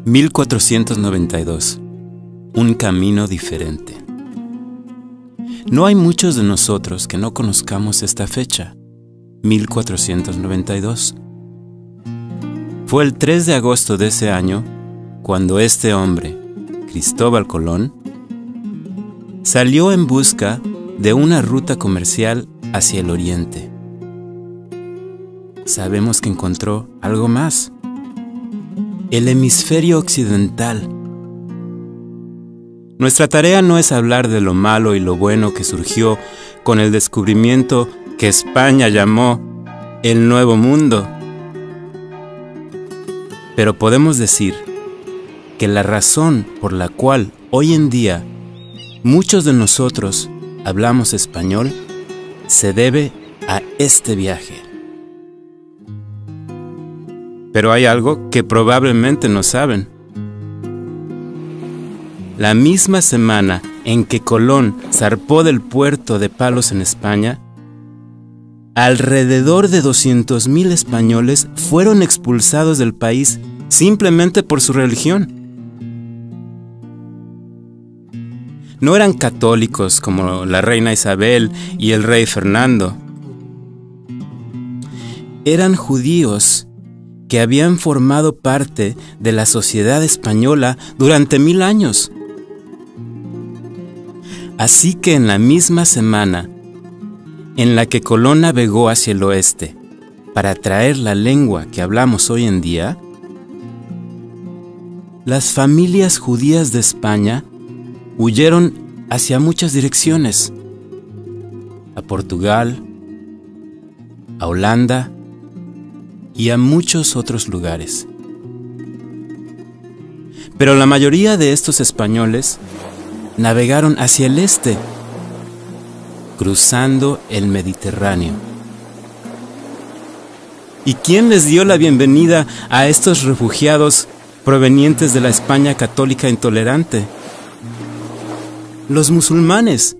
1492. Un camino diferente. No hay muchos de nosotros que no conozcamos esta fecha, 1492. Fue el 3 de agosto de ese año cuando este hombre, Cristóbal Colón, salió en busca de una ruta comercial hacia el oriente. Sabemos que encontró algo más: el hemisferio occidental. Nuestra tarea no es hablar de lo malo y lo bueno que surgió con el descubrimiento que España llamó el Nuevo Mundo. Pero podemos decir que la razón por la cual hoy en día muchos de nosotros hablamos español se debe a este viaje. Pero hay algo que probablemente no saben. La misma semana en que Colón zarpó del puerto de Palos en España, alrededor de 200,000 españoles fueron expulsados del país simplemente por su religión. No eran católicos como la reina Isabel y el rey Fernando. Eran judíos que habían formado parte de la sociedad española durante 1000 años. Así que en la misma semana en la que Colón navegó hacia el oeste para traer la lengua que hablamos hoy en día, las familias judías de España huyeron hacia muchas direcciones: a Portugal, a Holanda y a muchos otros lugares. Pero la mayoría de estos españoles navegaron hacia el este, cruzando el Mediterráneo. ¿Y quién les dio la bienvenida a estos refugiados provenientes de la España católica intolerante? Los musulmanes.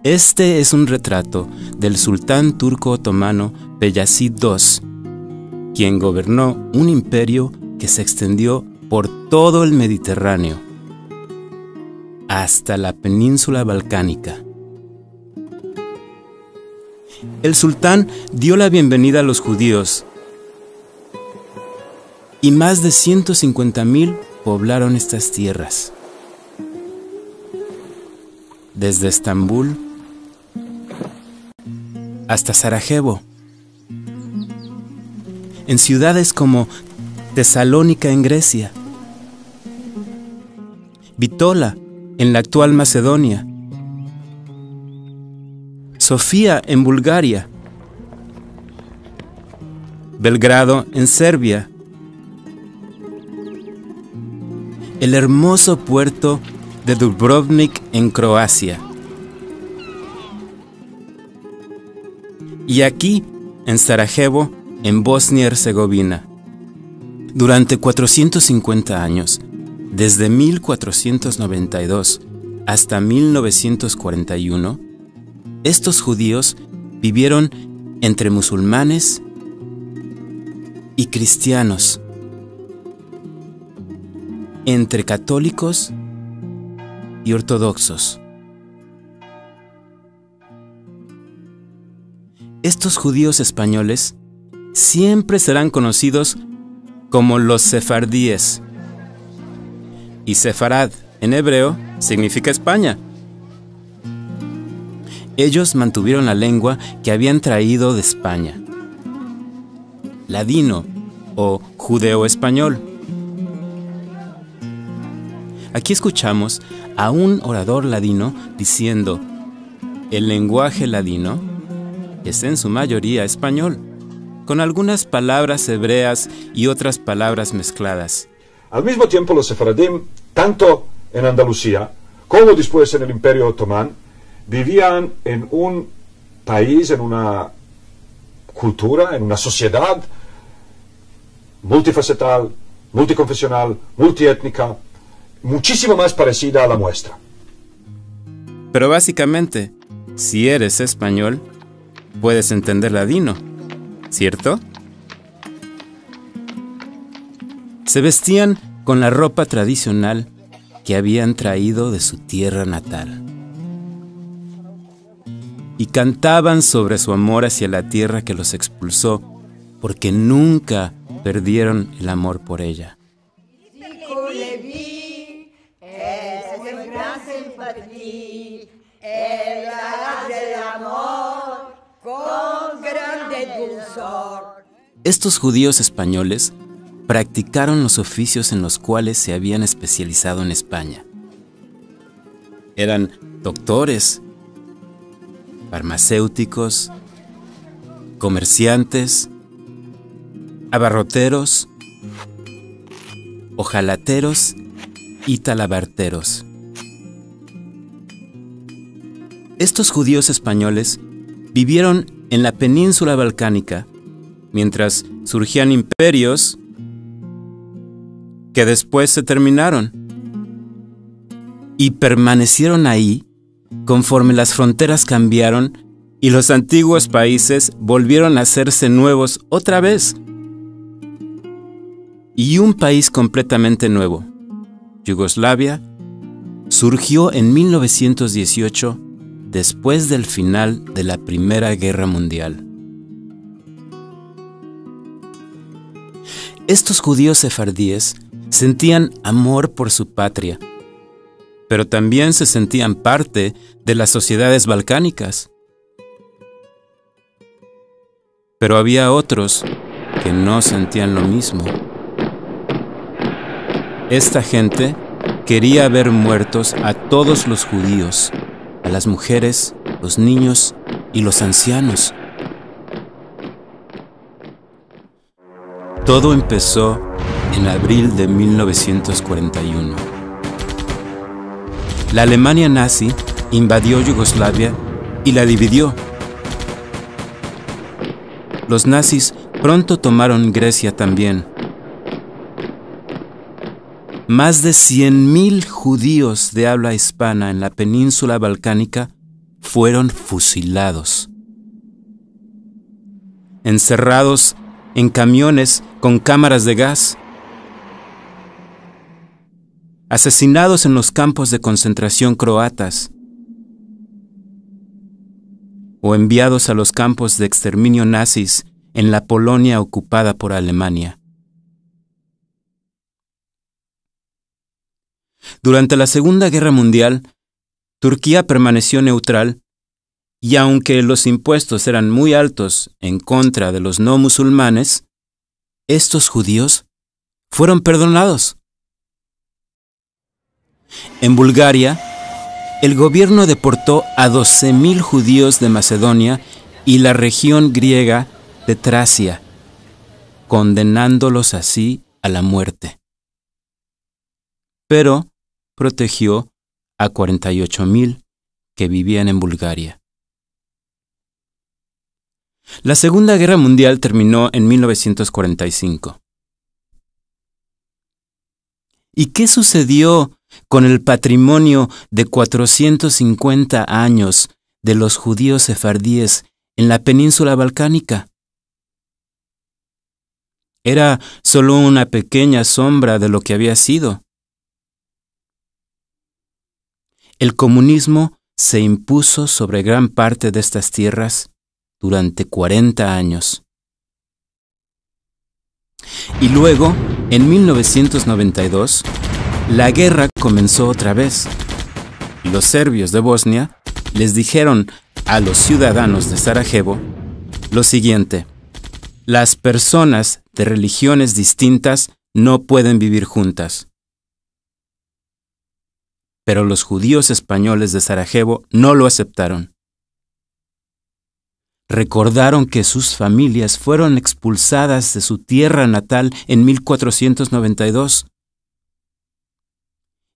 Este es un retrato del sultán turco otomano Beyazid II, quien gobernó un imperio que se extendió por todo el Mediterráneo, hasta la península balcánica. El sultán dio la bienvenida a los judíos y más de 150,000 poblaron estas tierras. Desde Estambul hasta Sarajevo, en ciudades como Tesalónica en Grecia, Bitola en la actual Macedonia, Sofía en Bulgaria, Belgrado en Serbia, el hermoso puerto de Dubrovnik en Croacia, y aquí en Sarajevo, en Bosnia-Herzegovina. Durante 450 años, desde 1492 hasta 1941, estos judíos vivieron entre musulmanes y cristianos, entre católicos y ortodoxos. Estos judíos españoles siempre serán conocidos como los sefardíes, y sefarad en hebreo significa España. Ellos mantuvieron la lengua que habían traído de España, ladino o judeo-español. Aquí escuchamos a un orador ladino diciendo: el lenguaje ladino es en su mayoría español, con algunas palabras hebreas y otras palabras mezcladas. Al mismo tiempo, los sefaradim, tanto en Andalucía como después en el Imperio Otomán, vivían en un país, en una cultura, en una sociedad multifacetal, multiconfesional, multiétnica, muchísimo más parecida a la nuestra. Pero básicamente, si eres español, puedes entender ladino, ¿cierto? Se vestían con la ropa tradicional que habían traído de su tierra natal. Y cantaban sobre su amor hacia la tierra que los expulsó, porque nunca perdieron el amor por ella. Estos judíos españoles practicaron los oficios en los cuales se habían especializado en España. Eran doctores, farmacéuticos, comerciantes, abarroteros, hojalateros y talabarteros. Estos judíos españoles vivieron en la península balcánica mientras surgían imperios que después se terminaron y permanecieron ahí conforme las fronteras cambiaron y los antiguos países volvieron a hacerse nuevos otra vez. Y un país completamente nuevo, Yugoslavia, surgió en 1918 después del final de la Primera Guerra Mundial. Estos judíos sefardíes sentían amor por su patria, pero también se sentían parte de las sociedades balcánicas. Pero había otros que no sentían lo mismo. Esta gente quería ver muertos a todos los judíos, a las mujeres, los niños y los ancianos. Todo empezó en abril de 1941. La Alemania nazi invadió Yugoslavia y la dividió. Los nazis pronto tomaron Grecia también. Más de 100,000 judíos de habla hispana en la península balcánica fueron fusilados, encerrados en camiones con cámaras de gas, asesinados en los campos de concentración croatas o enviados a los campos de exterminio nazis en la Polonia ocupada por Alemania. Durante la Segunda Guerra Mundial, Turquía permaneció neutral y aunque los impuestos eran muy altos en contra de los no musulmanes, estos judíos fueron perdonados. En Bulgaria, el gobierno deportó a 12,000 judíos de Macedonia y la región griega de Tracia, condenándolos así a la muerte. Pero protegió a 48,000 que vivían en Bulgaria. La Segunda Guerra Mundial terminó en 1945. ¿Y qué sucedió con el patrimonio de 450 años de los judíos sefardíes en la península balcánica? Era solo una pequeña sombra de lo que había sido. El comunismo se impuso sobre gran parte de estas tierras durante 40 años. Y luego, en 1992, la guerra comenzó otra vez. Los serbios de Bosnia les dijeron a los ciudadanos de Sarajevo lo siguiente: las personas de religiones distintas no pueden vivir juntas. Pero los judíos españoles de Sarajevo no lo aceptaron. Recordaron que sus familias fueron expulsadas de su tierra natal en 1492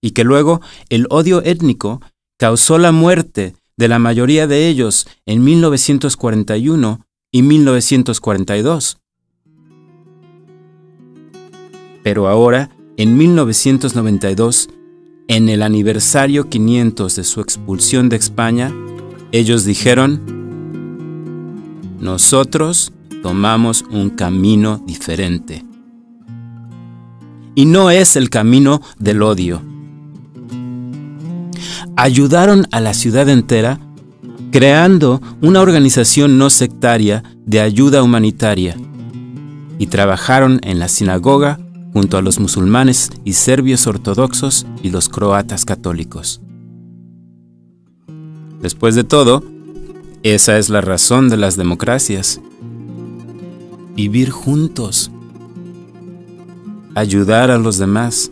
y que luego el odio étnico causó la muerte de la mayoría de ellos en 1941 y 1942. Pero ahora, en 1992, en el aniversario 500 de su expulsión de España, ellos dijeron: nosotros tomamos un camino diferente. y no es el camino del odio. Ayudaron a la ciudad entera creando una organización no sectaria de ayuda humanitaria y trabajaron en la sinagoga junto a los musulmanes y serbios ortodoxos y los croatas católicos. Después de todo, esa es la razón de las democracias: vivir juntos, ayudar a los demás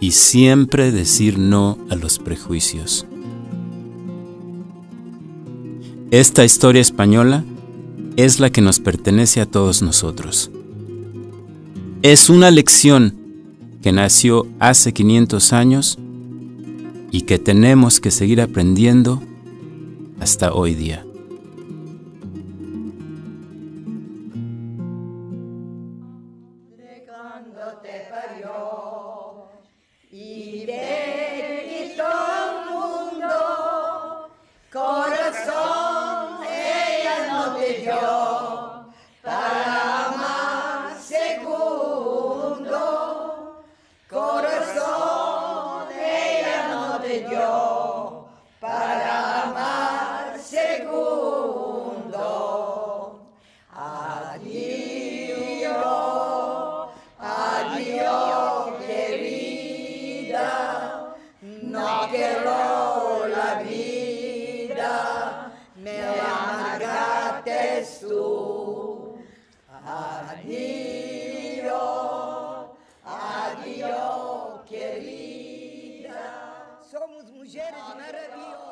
y siempre decir no a los prejuicios. Esta historia española es la que nos pertenece a todos nosotros. Es una lección que nació hace 500 años y que tenemos que seguir aprendiendo hasta hoy día. Cuando te parió y te quitó el mundo, corazón ella no te dio para amar segundo, corazón ella no te dio para amar segundo. Adiós, adiós querida, no quiero la vida, me la amargaste tú. Adiós, adiós querida, somos mujeres maravilhosas.